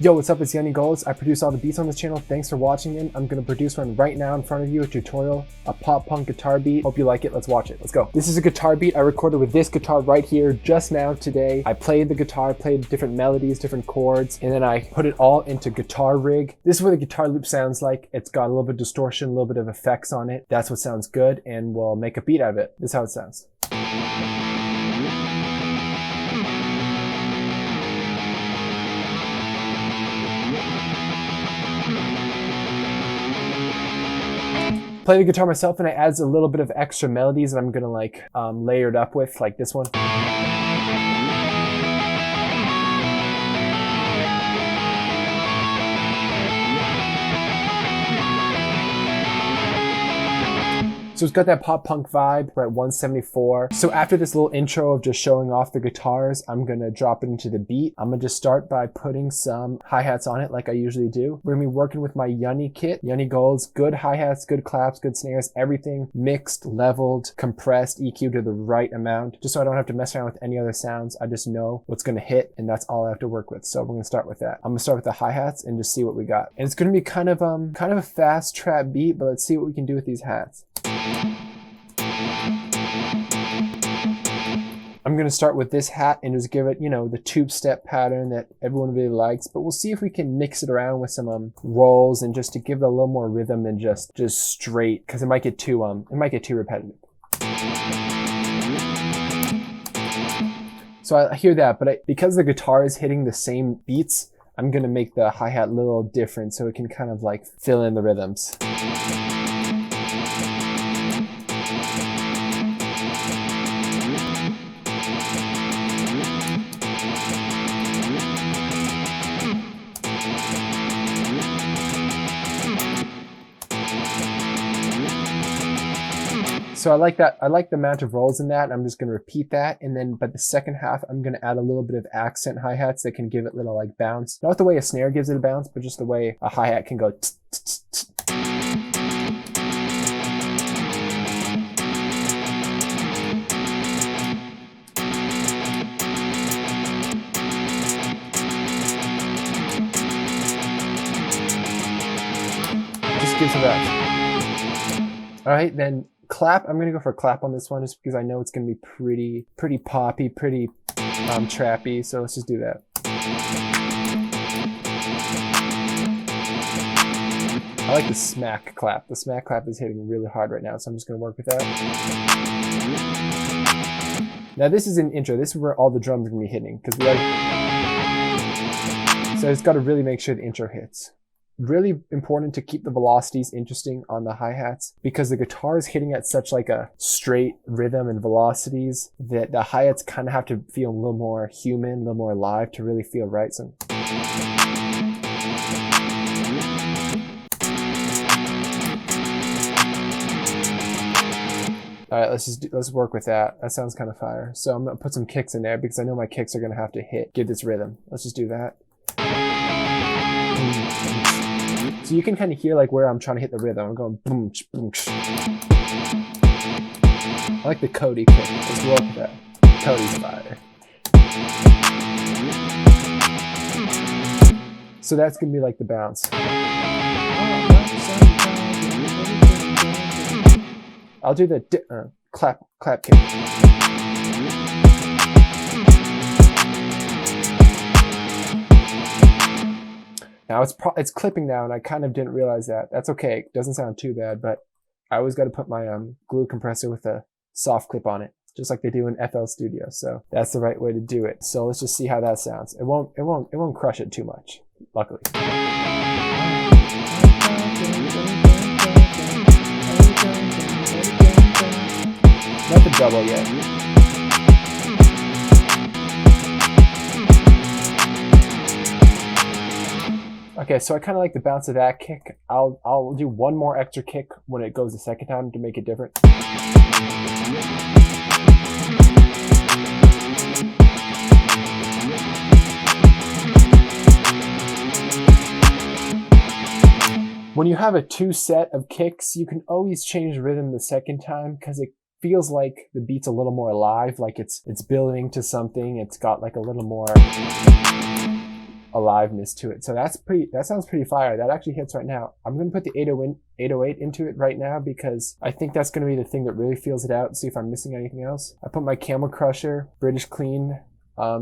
Yo, what's up? It's Yunny Goldz. I produce all the beats on this channel. Thanks for watching them. I'm gonna produce one right now in front of you, a tutorial, a pop punk guitar beat. Hope you like it. Let's watch it. Let's go. This is a guitar beat I recorded with this guitar right here just now today. I played the guitar, played different melodies, different chords, and then I put it all into Guitar Rig. This is what the guitar loop sounds like. It's got a little bit of distortion, a little bit of effects on it. That's what sounds good, and we'll make a beat out of it. This is how it sounds. Play the guitar myself, and it adds a little bit of extra melodies that I'm gonna like layer it up with, like this one. So it's got that pop punk vibe. We're at 174. So after this little intro of just showing off the guitars, I'm gonna drop it into the beat. I'm gonna just start by putting some hi-hats on it like I usually do. We're gonna be working with my Yunny kit, Yunny Goldz, good hi-hats, good claps, good snares, everything mixed, leveled, compressed, EQ'd to the right amount, just so I don't have to mess around with any other sounds. I just know what's gonna hit, and that's all I have to work with. So we're gonna start with that. I'm gonna start with the hi-hats and just see what we got. And it's gonna be kind of a fast trap beat, but let's see what we can do with these hats. I'm going to start with this hat and just give it, you know, the tube step pattern that everyone really likes, but we'll see if we can mix it around with some rolls and just to give it a little more rhythm than just straight, because it might get too repetitive. So I hear that, but because the guitar is hitting the same beats, I'm going to make the hi-hat a little different so it can kind of like fill in the rhythms. So I like that. I like the amount of rolls in that. I'm just going to repeat that. And then, but the second half, I'm going to add a little bit of accent hi-hats that can give it a little like bounce. Not the way a snare gives it a bounce, but just the way a hi-hat can go. Tss, tss, tss. Just gives it that. All right, then. Clap, I'm gonna go for a clap on this one just because I know it's gonna be pretty poppy, pretty trappy, so let's just do that. I like the smack clap. The smack clap is hitting really hard right now, so I'm just gonna work with that. Now this is an intro. This is where all the drums are gonna be hitting, because so it's gotta really make sure the intro hits. Really important to keep the velocities interesting on the hi-hats, because the guitar is hitting at such like a straight rhythm and velocities that the hi-hats kind of have to feel a little more human, a little more alive to really feel right. So all right, let's work with that. That sounds kind of fire. So I'm gonna put some kicks in there because I know my kicks are gonna have to give this rhythm. Let's just do that. So you can kind of hear like where I'm trying to hit the rhythm. I'm going boom, boom. I like the Cody kick. Let's work with that. Cody's fire. So that's gonna be like the bounce. I'll do the clap kick. Now it's clipping now, and I kind of didn't realize that. That's okay. It doesn't sound too bad, but I always got to put my glue compressor with a soft clip on it, just like they do in FL Studio. So that's the right way to do it. So let's just see how that sounds. It won't crush it too much, luckily. Not the double yet. Okay, so I kind of like the bounce of that kick. I'll do one more extra kick when it goes the second time to make it different. When you have a two set of kicks, you can always change the rhythm the second time because it feels like the beat's a little more alive, like it's building to something. It's got like a little more aliveness to it. So that sounds pretty fire. That actually hits right now. I'm gonna put the 808 into it right now because I think that's gonna be the thing that really feels it out. See if I'm missing anything else. I put my Camel Crusher British Clean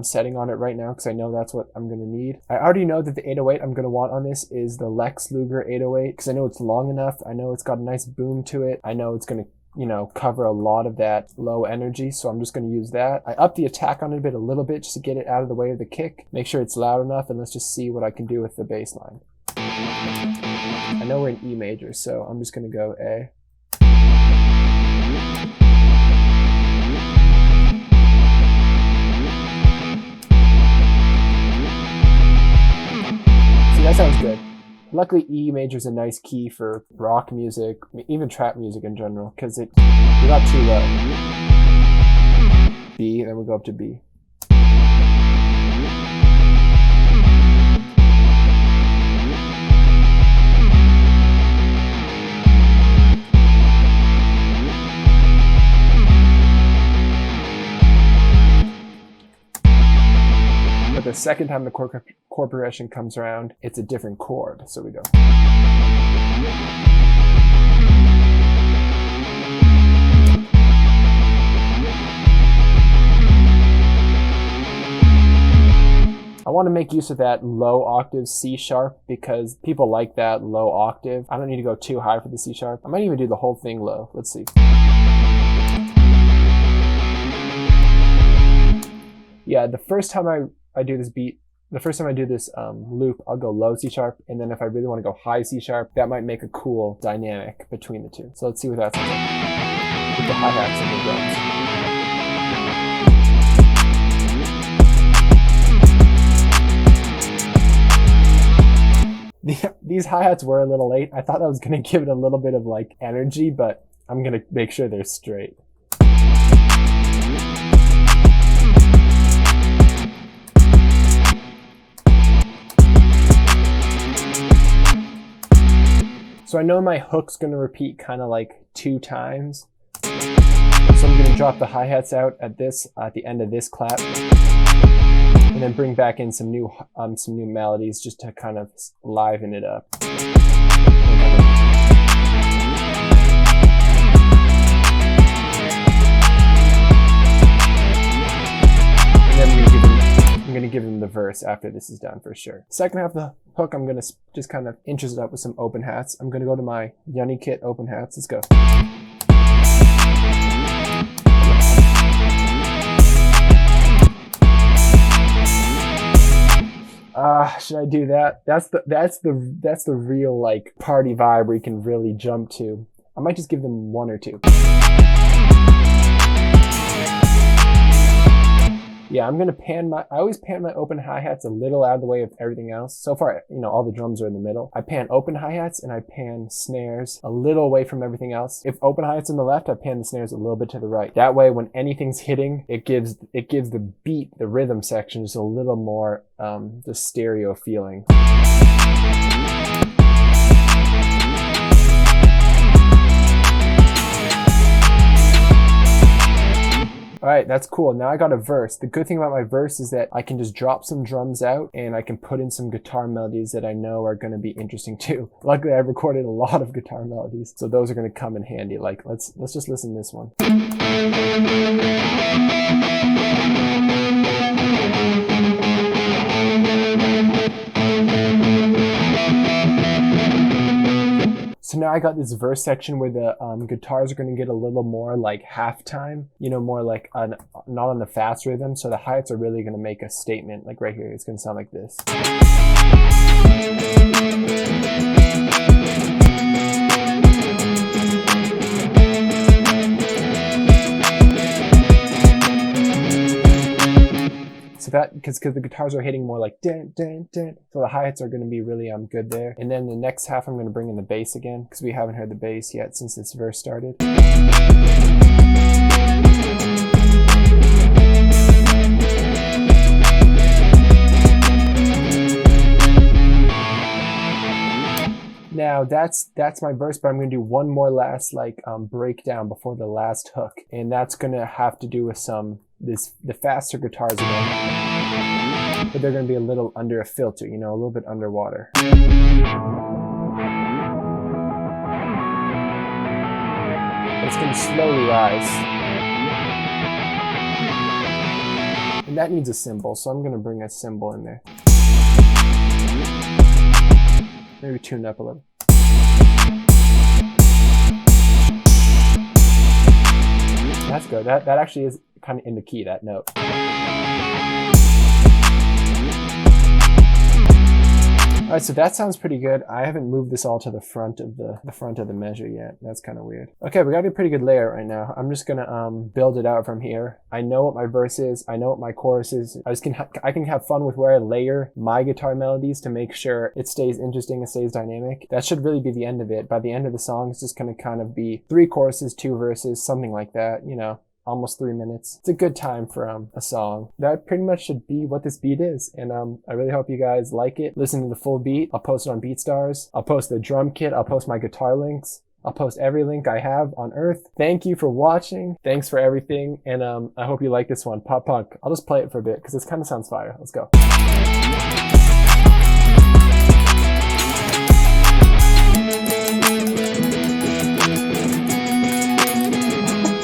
setting on it right now because I know that's what I'm gonna need. I already know that the 808 I'm gonna want on this is the Lex Luger 808 because I know it's long enough. I know it's got a nice boom to it. I know it's gonna, you know, cover a lot of that low energy, so I'm just going to use that. I up the attack on it a little bit just to get it out of the way of the kick, make sure it's loud enough, and let's just see what I can do with the bass line. I know we're in E major, so I'm just going to go A. See, that sounds good. Luckily, E major is a nice key for rock music, even trap music in general, because you're not too low. B, then we'll go up to B. But the second time the chord progression comes around, it's a different chord. So we go. I want to make use of that low octave C sharp because people like that low octave. I don't need to go too high for the C sharp. I might even do the whole thing low. Let's see. Yeah, the first time I do this beat, the first time I do this loop, I'll go low C sharp, and then if I really want to go high C sharp, that might make a cool dynamic between the two. So let's see what that sounds like with the hi-hats and the drums. These hi-hats were a little late. I thought I was going to give it a little bit of like energy, but I'm going to make sure they're straight. So I know my hook's going to repeat kind of like 2 times. So I'm going to drop the hi-hats out at the end of this clap, and then bring back in some new melodies just to kind of liven it up. And then I'm going to give them the verse after this is done for sure. Second half of the hook, I'm going to just kind of interest it up with some open hats. I'm going to go to my Yunny kit open hats. Let's go. Should I do that? That's the real like party vibe where you can really jump to. I might just give them 1 or 2. Yeah, I'm gonna I always pan my open hi-hats a little out of the way of everything else. So far, you know, all the drums are in the middle. I pan open hi-hats and I pan snares a little away from everything else. If open hi-hats in the left, I pan the snares a little bit to the right. That way, when anything's hitting, it gives the beat, the rhythm section, just a little more the stereo feeling. All right, that's cool. Now I got a verse. The good thing about my verse is that I can just drop some drums out and I can put in some guitar melodies that I know are going to be interesting too. Luckily, I've recorded a lot of guitar melodies, so those are going to come in handy. Like, let's just listen to this one. So now I got this verse section where the guitars are going to get a little more like halftime, you know, more like not on the fast rhythm. So the hi-hats are really going to make a statement. Like right here, it's going to sound like this. So that, because the guitars are hitting more like dun, dun, dun. So the hi-hats are going to be really good there. And then the next half I'm going to bring in the bass again because we haven't heard the bass yet since this verse started. Now that's my verse, but I'm going to do one more last like breakdown before the last hook, and that's going to have to do with the faster guitars again. but they're gonna be a little under a filter, you know, a little bit underwater. It's gonna slowly rise. And that needs a cymbal, so I'm gonna bring a cymbal in there. Maybe tune it up a little. That's good. That actually is kind of in the key, that note. All right, so that sounds pretty good. I haven't moved this all to the front of the measure yet. That's kind of weird. Okay, we got a pretty good layer right now. I'm just gonna build it out from here. I know what my verse is. I know what my chorus is. I can have fun with where I layer my guitar melodies to make sure it stays interesting, it stays dynamic. That should really be the end of it. By the end of the song, it's just gonna kind of be 3 choruses, 2 verses, something like that, you know. Almost 3 minutes. It's a good time for a song. That pretty much should be what this beat is. And I really hope you guys like it. Listen to the full beat. I'll post it on BeatStars. I'll post the drum kit. I'll post my guitar links. I'll post every link I have on earth. Thank you for watching. Thanks for everything. And I hope you like this one, Pop Punk. I'll just play it for a bit because this kind of sounds fire. Let's go.